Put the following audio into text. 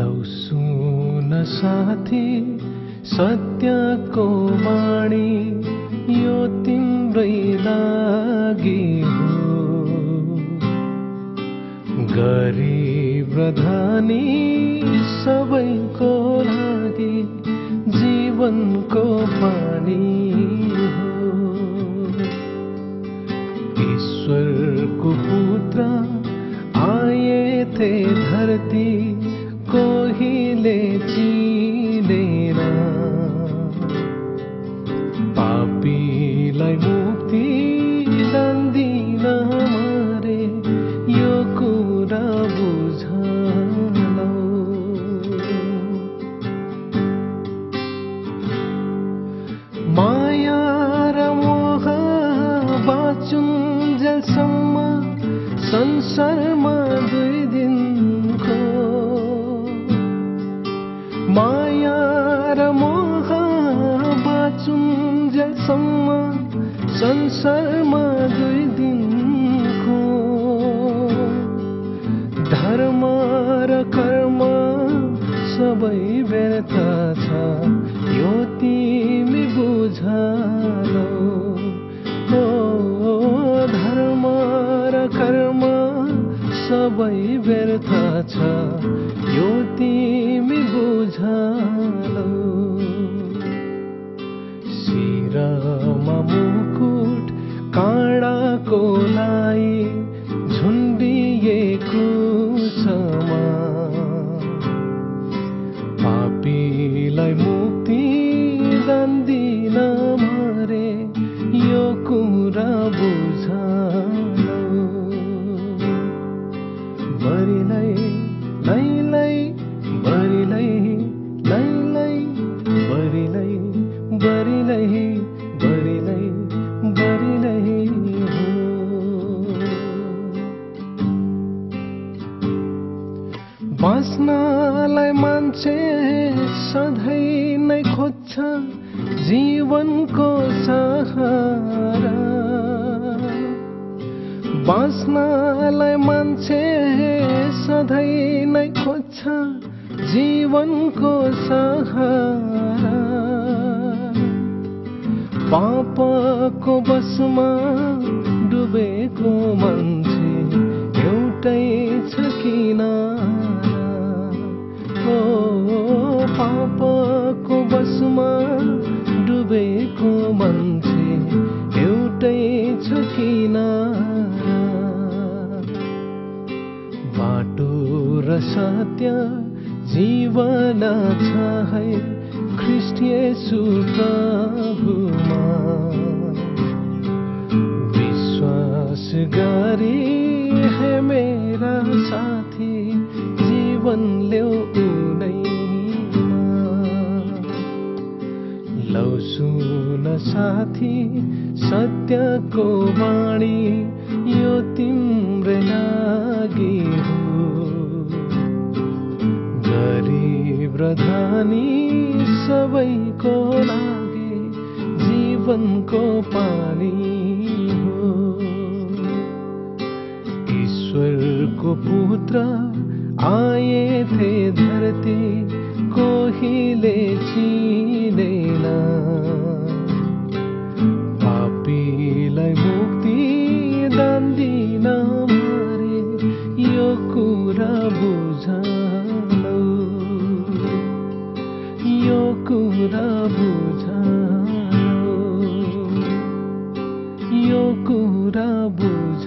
लौ सुन साथी सत्यको वाणी, यो तिम्रै लागि हो। गरीब र धनी सबैको लागि जीवनको पानी हो। ईश्वरको पुत्र आए थे धरती, कोहीले चिनेन। पापीलाई मुक्ति दान दिन मरे, यो कुरा बुझ लौ। माया र मोह बाँचुन्जेलसम्म संसारमा 2 दिनको। माया र मोह बाँचुन्जेलसम्म संसारमा 2 दिनको। धर्म र कर्म सबै व्यर्थ छ, यो तिमी बुझ लौ। धर्म र कर्म सबै व्यर्थ छ, यो तिमी बुझ लौ। शिरमा मुकुट काँडाको लाई, झुन्डिएको समा। पापीलाई मुक्ति दान दिन मरे, यो कुरा बुझ लौ। बरिलै लैलै बरिलै लैलै बरिलै बरिलै बरिलै बरिलै हो। बाँच्नलाई मान्छे सधैँ नै खोज्छ जीवनको सहारा। बाँच्नलाई मान्छे सधैँ नै खोज्छ जीवनको सहारा। पापको बसमा डुबेको मान्छे एउटै छ किनारा। पापको बसमा डुबेको मान्छे एउटै छ किनारा। बाटो र सत्य जीवन छ है ख्रीष्ट येशू प्रभुमा। विश्वास गरी है मेरा साथी, जीवन ल्याऊ उनैमा। लौ सुन साथी सत्यको वाणी, यो तिम्रै लागि हो। गरीब र धनी सबैको लागि जीवनको पानी हो। ईश्वरको पुत्र आए थे धरती, कोहीले चिनेन। पापीलाई मुक्ति दान दिन मरे, यो कुरा बुझ लौ। यो कुरा बुझ लौ। यो कुरा बुझ